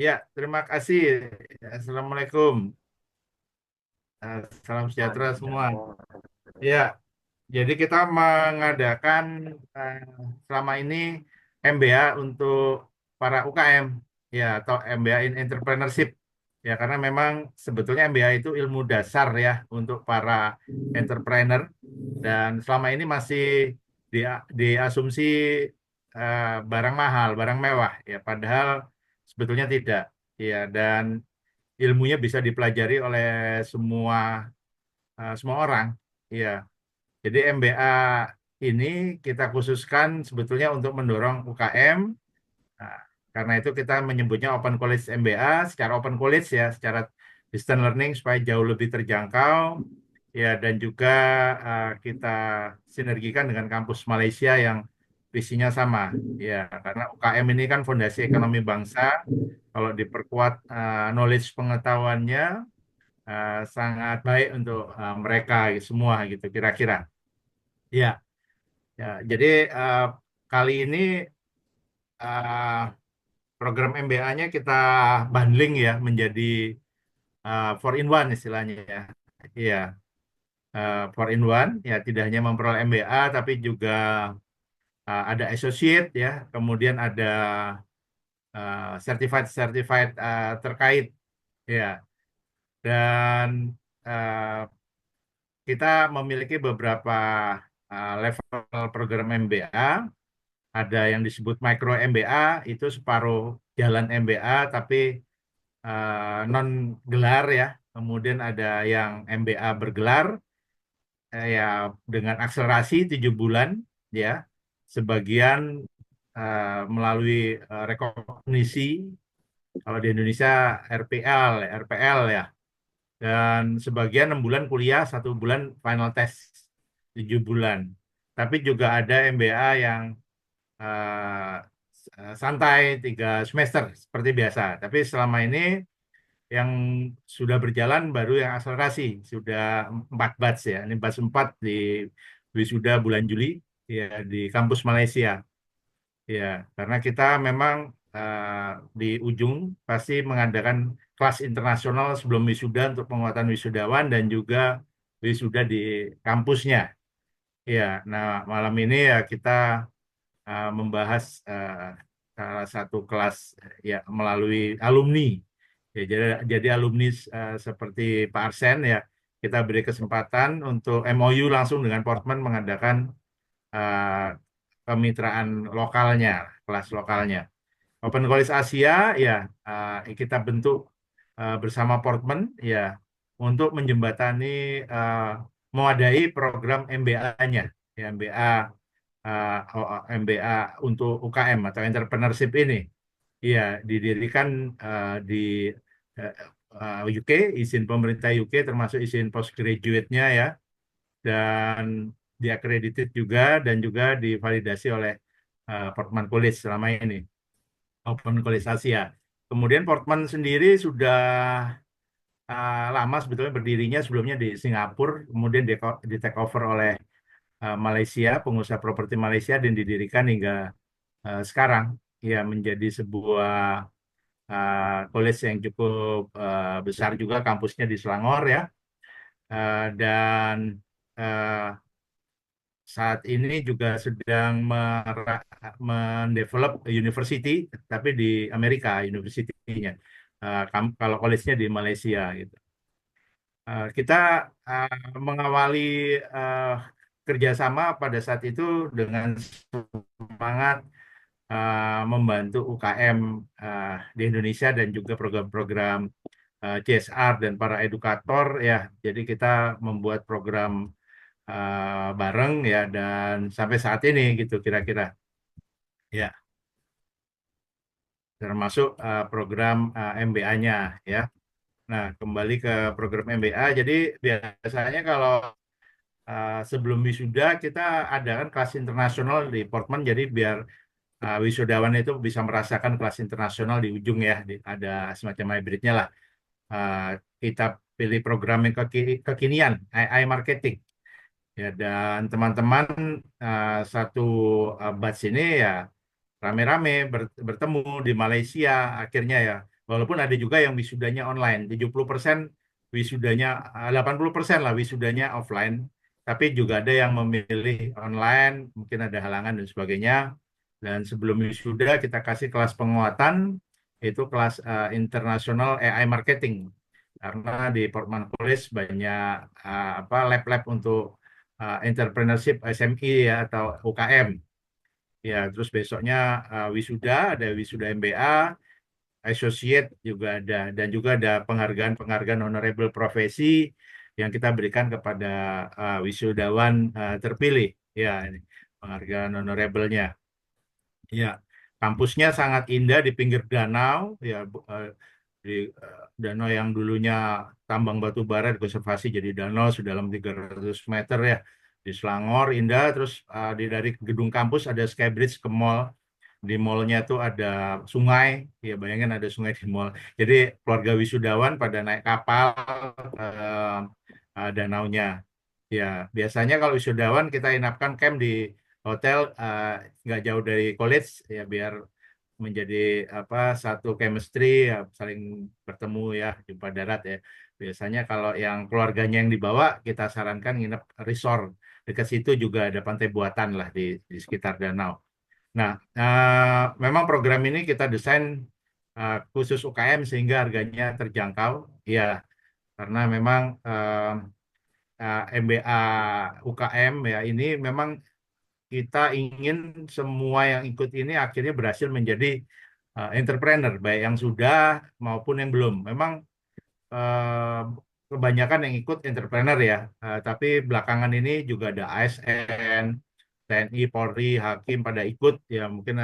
Ya, terima kasih. Assalamualaikum. Salam sejahtera semua. Waalaikumsalam. Ya, jadi kita mengadakan eh, selama ini MBA untuk para UKM, ya, atau MBA in Entrepreneurship. Ya, karena memang sebetulnya MBA itu ilmu dasar ya untuk para entrepreneur dan selama ini masih diasumsi barang mahal, barang mewah, ya, padahal sebetulnya tidak. Ya, dan ilmunya bisa dipelajari oleh semua semua orang. Iya. Jadi MBA ini kita khususkan sebetulnya untuk mendorong UKM. Nah, karena itu kita menyebutnya Open College MBA secara Open College ya, secara distance learning supaya jauh lebih terjangkau. Ya, dan juga kita sinergikan dengan kampus Malaysia yang visinya sama. Ya, karena UKM ini kan fondasi ekonomi bangsa. Kalau diperkuat knowledge pengetahuannya sangat baik untuk mereka semua gitu kira-kira. Ya, ya. Jadi eh, kali ini program MBA-nya kita bundling ya menjadi four in one istilahnya ya. Iya, four in one ya tidak hanya memperoleh MBA tapi juga ada associate ya, kemudian ada certified certified terkait ya dan eh, kita memiliki beberapa level program MBA. Ada yang disebut micro MBA, itu separuh jalan MBA tapi non gelar ya. Kemudian ada yang MBA bergelar ya dengan akselerasi 7 bulan ya. Sebagian melalui rekognisi kalau di Indonesia RPL ya. Dan sebagian 6 bulan kuliah, 1 bulan final test 7 bulan. Tapi juga ada MBA yang santai 3 semester seperti biasa. Tapi selama ini yang sudah berjalan baru yang akselerasi sudah 4 batch ya. Ini batch 4 di wisuda bulan Juli ya di kampus Malaysia. Ya, karena kita memang di ujung pasti mengadakan kelas internasional sebelum wisuda untuk penguatan wisudawan dan juga wisuda di kampusnya. Ya, nah malam ini ya kita membahas salah satu kelas ya melalui alumni. Ya, jadi alumni seperti Pak Arsen ya kita beri kesempatan untuk MOU langsung dengan Portman mengadakan eh, kemitraan lokalnya, kelas lokalnya. Open College Asia ya kita bentuk bersama Portman ya untuk menjembatani eh, mewadai program MBA-nya, ya, MBA MBA untuk UKM atau entrepreneurship ini. Iya, didirikan di eh, UK, izin pemerintah UK termasuk izin postgraduate-nya ya, dan diakredited juga dan juga divalidasi oleh Portman College selama ini, Open College Asia. Kemudian Portman sendiri sudah lama sebetulnya berdirinya sebelumnya di Singapura, kemudian di take over oleh Malaysia, pengusaha properti Malaysia dan didirikan hingga sekarang ya menjadi sebuah college yang cukup besar juga kampusnya di Selangor ya. Dan eh, saat ini juga sedang mendevelop university tapi di Amerika university-nya. Kalau college-nya di Malaysia gitu. Kita eh, mengawali eh, kerjasama pada saat itu dengan semangat membantu UKM di Indonesia dan juga program-program CSR dan para edukator ya. Jadi kita membuat program bareng ya dan sampai saat ini gitu kira-kira ya termasuk program MBA-nya ya. Nah, kembali ke program MBA. Jadi biasanya kalau sebelum wisuda kita adakan kelas internasional di Portman jadi biar wisudawan itu bisa merasakan kelas internasional di ujung ya. Ada semacam hybridnya lah. Uh, kita pilih program yang kekinian, AI marketing. Ya, dan teman-teman satu batch ini ya rame-rame bertemu di Malaysia akhirnya ya. Walaupun ada juga yang wisudanya online, 70% wisudanya, 80% lah wisudanya offline. Tapi juga ada yang memilih online, mungkin ada halangan dan sebagainya. Dan sebelum wisuda kita kasih kelas penguatan, itu kelas internasional AI marketing. Karena di Portman College banyak apa lab-lab untuk entrepreneurship SME ya atau UKM. Ya, terus besoknya wisuda, ada wisuda MBA, associate juga ada, dan juga ada penghargaan-penghargaan honorable profesi yang kita berikan kepada wisudawan terpilih. Ya, ini penghargaan honorable-nya. Ya, kampusnya sangat indah di pinggir danau, ya di danau yang dulunya tambang batu bara dikonservasi jadi danau sedalam 300 meter ya di Selangor indah. Terus dari gedung kampus ada skybridge ke mall. Di mallnya tuh ada sungai, ya bayangin ada sungai di mall. Jadi keluarga wisudawan pada naik kapal eh, danaunya. Ya, biasanya kalau wisudawan kita inapkan camp di hotel nggak jauh dari college ya biar menjadi apa satu chemistry ya, saling bertemu ya jumpa darat ya. Biasanya kalau yang keluarganya yang dibawa kita sarankan nginep resort. Dekat situ juga ada pantai buatan lah di sekitar danau. Nah, memang program ini kita desain khusus UKM sehingga harganya terjangkau. Ya, karena memang MBA UKM ya ini memang kita ingin semua yang ikut ini akhirnya berhasil menjadi entrepreneur, baik yang sudah maupun yang belum. Memang eh, kebanyakan yang ikut entrepreneur ya, tapi belakangan ini juga ada ASN, TNI, Polri, Hakim pada ikut ya mungkin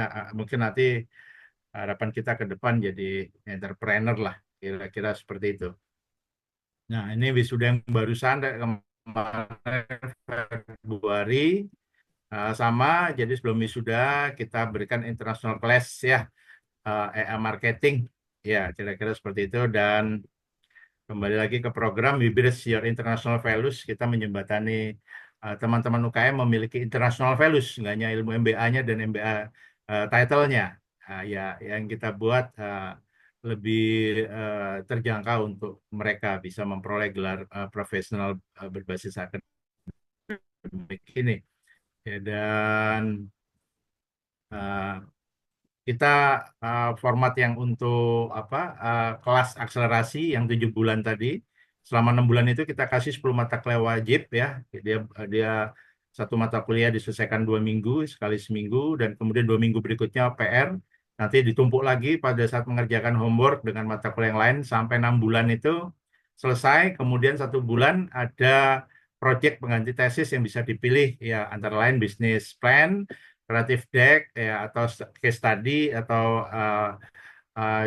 nanti harapan kita ke depan jadi entrepreneur lah, kira-kira seperti itu. Nah, ini wisuda yang barusan kemarin Februari. Sama, jadi sebelum wisuda kita berikan international class ya, EA marketing, ya kira-kira seperti itu. Dan kembali lagi ke program We Bridge Your International Values, kita menjembatani teman-teman UKM memiliki international values, nggak hanya ilmu MBA-nya dan MBA title-nya. Ya, yang kita buat lebih terjangkau untuk mereka bisa memperoleh gelar profesional berbasis akademik ini. Ya, dan uh, kita format yang untuk apa kelas akselerasi yang 7 bulan tadi, selama 6 bulan itu kita kasih 10 mata kuliah wajib ya. Dia satu mata kuliah diselesaikan 2 minggu sekali seminggu, dan kemudian 2 minggu berikutnya PR. Nanti ditumpuk lagi pada saat mengerjakan homework dengan mata kuliah yang lain sampai 6 bulan itu selesai. Kemudian 1 bulan ada proyek pengganti tesis yang bisa dipilih ya, antara lain bisnis plan, creative deck ya, atau case study, atau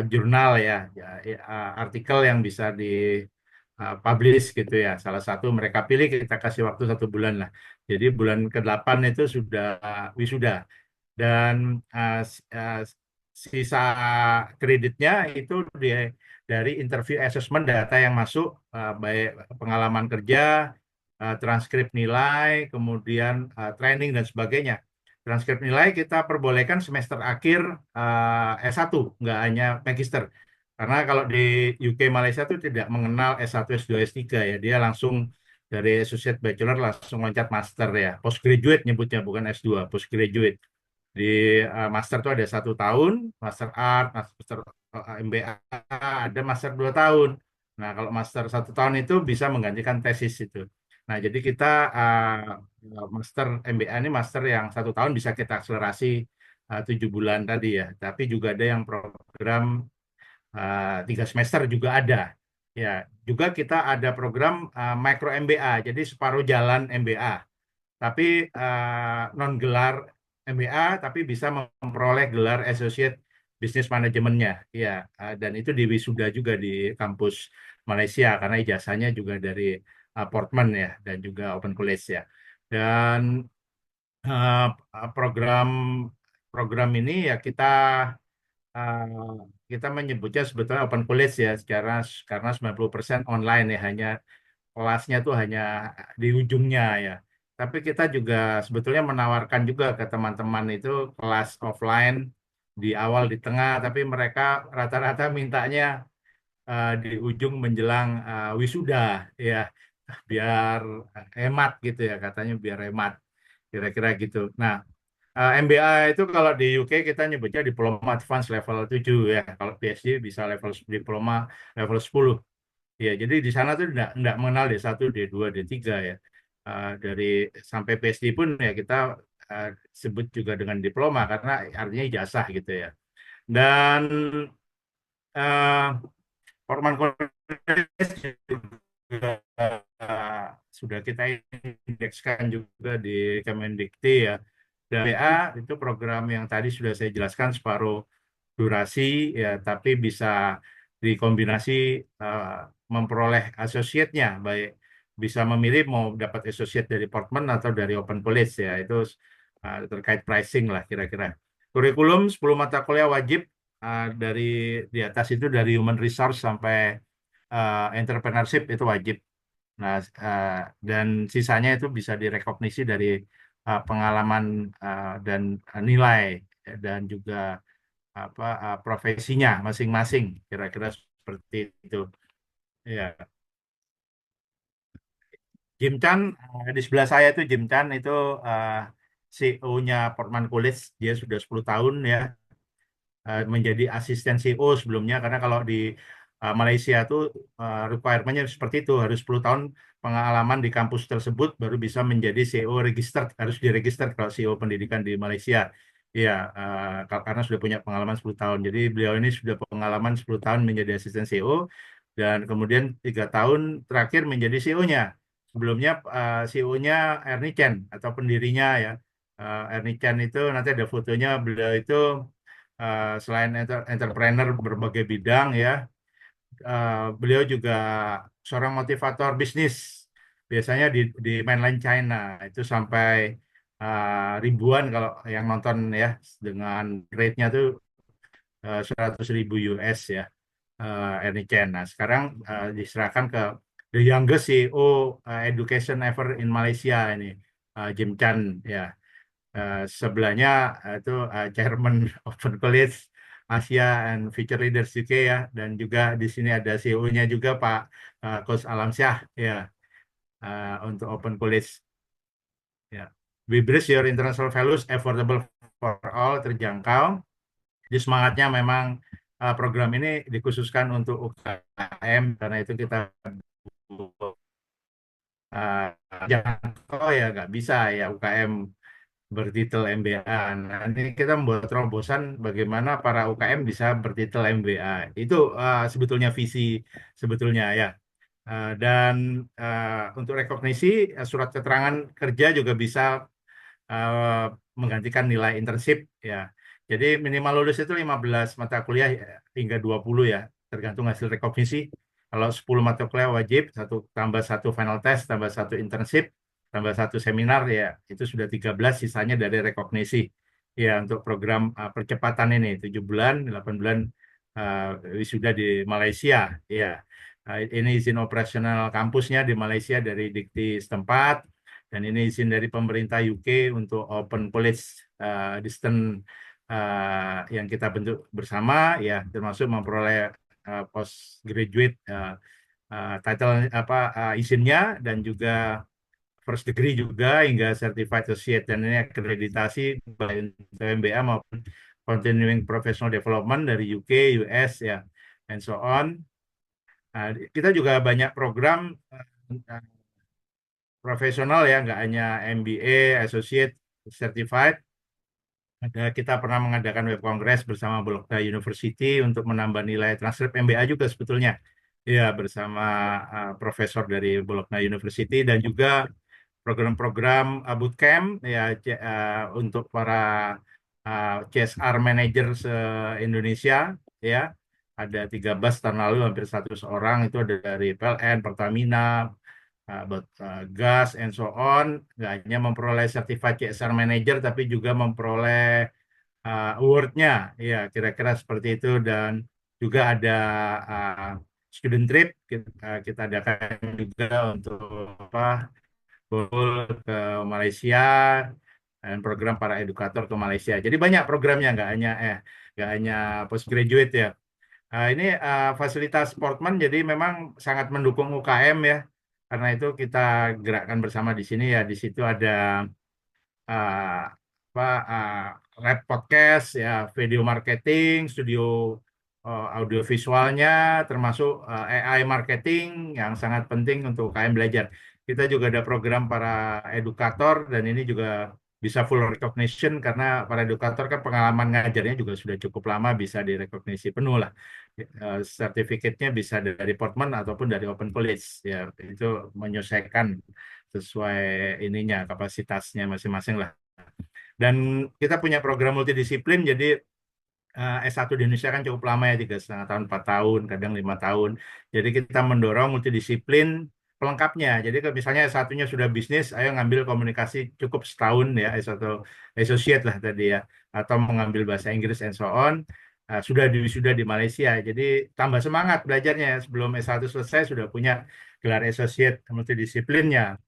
jurnal ya, artikel yang bisa di publish gitu ya. Salah satu mereka pilih, kita kasih waktu 1 bulan lah. Jadi bulan ke-8 itu sudah wisuda, dan sisa kreditnya itu dari interview assessment data yang masuk, baik pengalaman kerja, transkrip nilai, kemudian training dan sebagainya. Transkrip nilai kita perbolehkan semester akhir S1, nggak hanya magister. Karena kalau di UK Malaysia itu tidak mengenal S1, S2, S3 ya. Dia langsung dari associate bachelor langsung loncat master ya. Postgraduate nyebutnya, bukan S2, postgraduate. Di master itu ada 1 tahun, master art, master MBA, ada master 2 tahun. Nah, kalau master 1 tahun itu bisa menggantikan tesis itu. Nah, jadi kita master MBA ini master yang 1 tahun bisa kita akselerasi 7 bulan tadi ya. Tapi juga ada yang program 3 semester juga ada. Ya, juga kita ada program micro MBA, jadi separuh jalan MBA, tapi non gelar MBA, tapi bisa memperoleh gelar Associate Business Manajemennya. Ya, dan itu di wisuda juga di kampus Malaysia karena ijazahnya juga dari Portman ya, dan juga Open College ya. Dan eh, program program ini ya eh, kita menyebutnya sebetulnya Open College ya, secara karena 90% online ya, hanya kelasnya tuh hanya di ujungnya ya. Tapi kita juga sebetulnya menawarkan juga ke teman-teman itu kelas offline di awal, di tengah, tapi mereka rata-rata mintanya di ujung menjelang wisuda, ya, biar hemat gitu ya, katanya biar hemat, kira-kira gitu. Nah, MBA itu kalau di UK kita nyebutnya diploma advance level 7 ya. Kalau PhD bisa level diploma level 10. Ya, jadi di sana tuh enggak mengenal D1, D2, D3 ya. Dari sampai PhD pun ya kita uh, sebut juga dengan diploma karena artinya ijazah gitu ya. Dan uh, Forman College juga sudah kita indekskan juga di Kemendikti ya. Dan MBA itu program yang tadi sudah saya jelaskan separuh durasi ya, tapi bisa dikombinasi eh, memperoleh associate-nya, baik bisa memilih mau dapat associate dari Portman atau dari Open College ya, itu terkait pricing lah kira-kira. Kurikulum 10 mata kuliah wajib, dari di atas itu dari human resource sampai entrepreneurship itu wajib. Nah, dan sisanya itu bisa direkognisi dari pengalaman dan nilai dan juga profesinya masing-masing, kira-kira seperti itu. Ya, Jim Chan di sebelah saya itu Jim Chan itu uh, CEO-nya Portman College, dia sudah 10 tahun ya menjadi asisten CEO sebelumnya, karena kalau di Malaysia itu requirement-nya seperti itu, harus 10 tahun pengalaman di kampus tersebut baru bisa menjadi CEO registered, harus diregister kalau CEO pendidikan di Malaysia. Ya, karena sudah punya pengalaman 10 tahun. Jadi beliau ini sudah pengalaman 10 tahun menjadi asisten CEO dan kemudian 3 tahun terakhir menjadi CEO-nya. Sebelumnya CEO-nya Ernie Chen atau pendirinya ya. Ernie Chen itu nanti ada fotonya, beliau itu selain entrepreneur berbagai bidang ya, beliau juga seorang motivator bisnis. Biasanya di mainland China itu sampai ribuan kalau yang nonton ya, dengan rate-nya tuh 100.000 US ya, Ernie Chen. Nah, sekarang diserahkan ke the youngest CEO education ever in Malaysia ini, Jim Chan ya. Sebelahnya itu Chairman Open College Asia and Future Leaders UK ya, dan juga di sini ada CEO-nya juga Pak Coach Alamsyah ya, untuk Open College ya. We Bridge Your International Values Affordable for All, terjangkau. Jadi semangatnya memang program ini dikhususkan untuk UKM, karena itu kita uh, jangkau ya, nggak bisa ya UKM bertitel MBA. Nah, ini kita membuat terobosan bagaimana para UKM bisa bertitel MBA. Itu sebetulnya visi sebetulnya ya. Dan untuk rekognisi surat keterangan kerja juga bisa uh, menggantikan nilai internship ya. Jadi minimal lulus itu 15 mata kuliah hingga 20 ya, tergantung hasil rekognisi. Kalau 10 mata kuliah wajib, satu tambah satu final test, tambah satu internship, tambah satu seminar ya, itu sudah 13, sisanya dari rekognisi. Ya, untuk program percepatan ini 7 bulan, 8 bulan uh, wisuda di Malaysia. Ya, ini izin operasional kampusnya di Malaysia dari Dikti setempat, dan ini izin dari pemerintah UK untuk Open College Distance yang kita bentuk bersama ya, termasuk memperoleh postgraduate title izinnya, dan juga first degree juga hingga certified associate, dan ini akreditasi baik untuk MBA maupun continuing professional development dari UK, US ya, and so on. Kita juga banyak program profesional ya, nggak hanya MBA, Associate, Certified. Kita pernah mengadakan web kongres bersama Bologna University untuk menambah nilai transkrip MBA juga sebetulnya. Ya, bersama profesor dari Bologna University, dan juga program-program bootcamp ya, untuk para CSR manager se-Indonesia ya. Ada 13 tahun lalu, hampir 100 orang, itu ada dari PLN, Pertamina, gas, and so on. Nggak hanya memperoleh sertifikat CSR Manager, tapi juga memperoleh award-nya. Ya, kira-kira seperti itu. Dan juga ada uh, student trip, kita adakan juga untuk apa, Bol ke Malaysia, dan program para edukator ke Malaysia. Jadi banyak programnya, nggak hanya nggak hanya postgraduate ya. Ini fasilitas Portman jadi memang sangat mendukung UKM ya. Karena itu kita gerakkan bersama di sini ya. Di situ ada uh, apa rap podcast ya, video marketing, studio audio visualnya, termasuk AI marketing yang sangat penting untuk UKM belajar. Kita juga ada program para edukator dan ini juga bisa full recognition karena para edukator kan pengalaman ngajarnya juga sudah cukup lama bisa direkognisi penuh lah. Sertifikatnya bisa dari Portman ataupun dari Open College ya itu menyesuaikan sesuai ininya kapasitasnya masing-masing lah. Dan kita punya program multidisiplin, jadi S1 di Indonesia kan cukup lama ya, 3,5 tahun, 4 tahun, kadang 5 tahun. Jadi kita mendorong multidisiplin pelengkapnya. Jadi kalau misalnya S1-nya sudah bisnis, ayo ngambil komunikasi cukup setahun ya, S1 associate lah tadi ya, atau mengambil bahasa Inggris and so on. Sudah di Malaysia. Jadi tambah semangat belajarnya. Sebelum S1 selesai sudah punya gelar associate multidisiplinnya.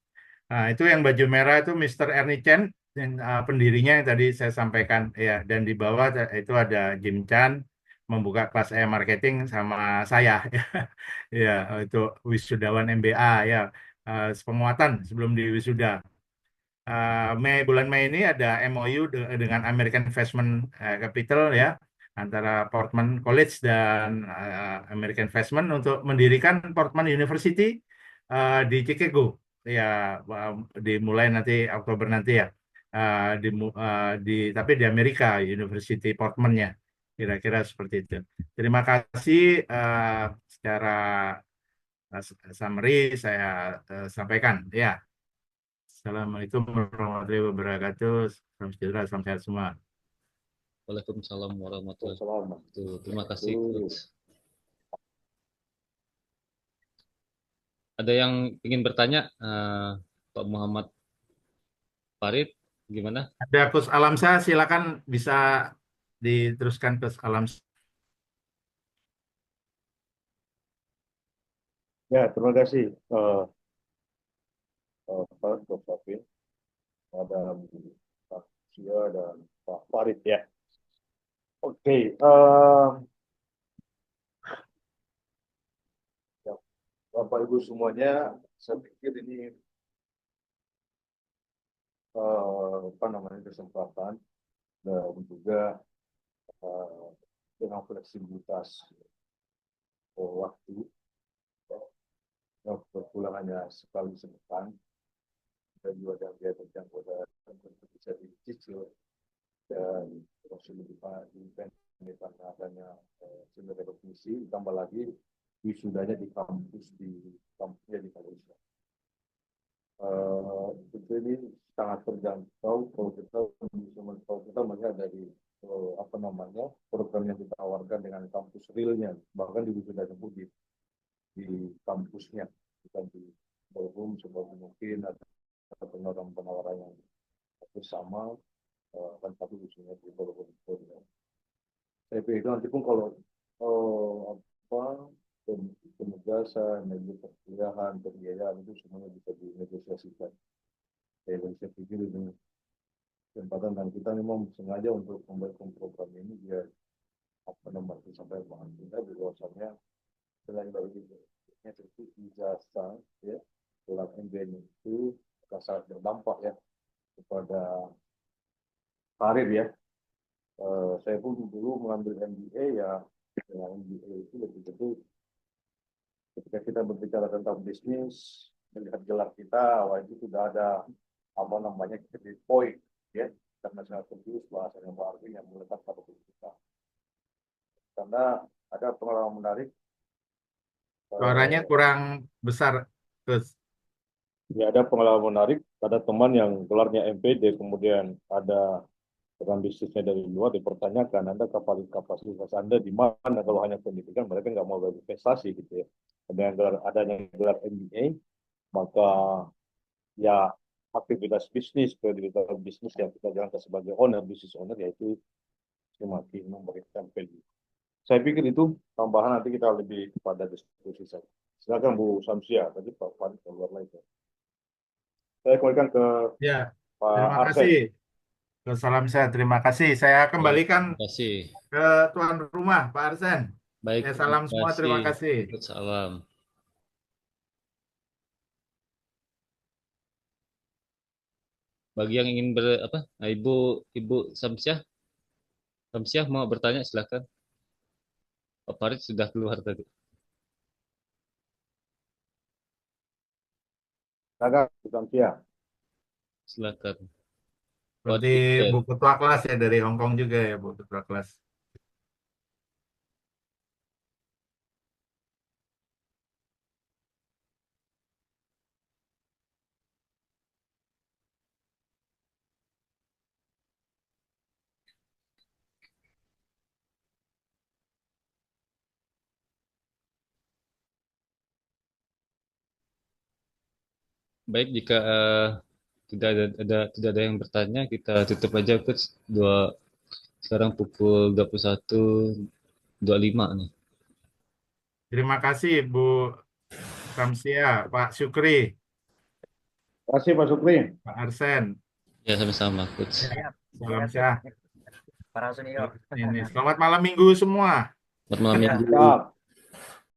Nah, itu yang baju merah itu Mr. Ernie Chen, dan, pendirinya yang tadi saya sampaikan ya. Dan di bawah itu ada Jim Chan membuka kelas marketing sama saya ya. Ya, itu wisudawan MBA ya. Penguatan sebelum di wisuda. Bulan Mei ini ada MOU dengan American Investment Capital ya, antara Portman College dan American Investment untuk mendirikan Portman University di Chicago ya. uh, Dimulai nanti Oktober nanti ya. Tapi di Amerika University Portman-nya kira-kira seperti itu. Terima kasih. Secara summary saya sampaikan ya. Assalamualaikum warahmatullahi wabarakatuh. Salam sejahtera, salam sehat semua. Waalaikumsalam warahmatullahi wabarakatuh. Terima kasih, Coach. Ada yang ingin bertanya, Pak Muhammad Farid, gimana? Ada Coach Alamsa, silakan bisa diteruskan Coach Alamsa. Ya, terima kasih Pak Dr. Finn, ada Pak Sia dan Pak Farid ya. Oke, ya, Bapak Ibu semuanya, saya pikir ini apa namanya kesempatan dan juga uh, dengan fleksibilitas waktu, ya, berpulang hanya sekali sepekan dan juga ada biaya terjangkau dan bisa dicicil dan masih lebih event ini karena adanya sumber rekognisi, ditambah lagi wisudanya di kampusnya di Malaysia. Itu ini sangat terjangkau kalau kita melihat dari apa namanya program yang ditawarkan dengan kampus realnya, bahkan di wisuda pun di kampusnya, bukan di ballroom seperti mungkin ada penawaran yang bersama, kan tapi isunya di ballroom. Saya pikir nanti pun kalau apa penugasan, perkuliahan, pembiayaan itu semuanya bisa dinegosiasikan. Saya pikir ini kesempatan dan kita memang sengaja untuk membuat program ini biar apa namanya sampai bahan kita di luasannya selain dari itu seperti ijazah ya dalam MBA itu sangat berdampak ya kepada karir ya. Saya pun dulu mengambil MBA ya, dengan MBA itu betul-betul ketika kita berbicara tentang bisnis, melihat gelar kita, wah itu sudah ada apa namanya credit point ya, karena sangat serius bahasa yang baru yang melekat pada diri kita. Karena ada pengalaman menarik. Suaranya kurang besar, Coach. Ya, ada pengalaman menarik. Ada teman yang gelarnya MPD, kemudian ada dengan bisnisnya dari luar dipertanyakan, Anda kapasitas Anda di mana kalau hanya pendidikan, mereka nggak mau berinvestasi gitu ya. Adanya gelar MBA, maka ya aktivitas bisnis, kredibilitas bisnis yang kita jalankan sebagai owner, bisnis owner, yaitu semakin memberikan value. Saya pikir itu tambahan, nanti kita lebih kepada diskusi saja. Silakan Bu Samsia, tadi Pak Farid keluar lagi. Saya kembalikan ke Ya, Pak terima Arsen. kasih. Salam sehat, terima kasih. Saya Ya, kembalikan terima kasih. ke tuan rumah, Pak Arsen. Baik, Ya, terima salam semua, kasih. terima kasih. Salam. Bagi yang ingin apa? Nah, Ibu Samsiah mau bertanya silakan. Pak Farid sudah keluar tadi. Agak siap. Silakan. Berarti Waduh, ya. Bu Ketua kelas ya dari Hong Kong juga ya, Bu Ketua kelas. Baik, jika tidak ada yang bertanya, kita tutup aja coach. Sekarang pukul 21.25 nih. Terima kasih Bu Samsia, Pak Syukri, Terima kasih Pak Sukri. Pak Arsen. Ya, sama-sama coach. Siap, Salam siap, sehat. para senior. Ini, selamat malam minggu semua. Selamat malam Ya. minggu. Siap.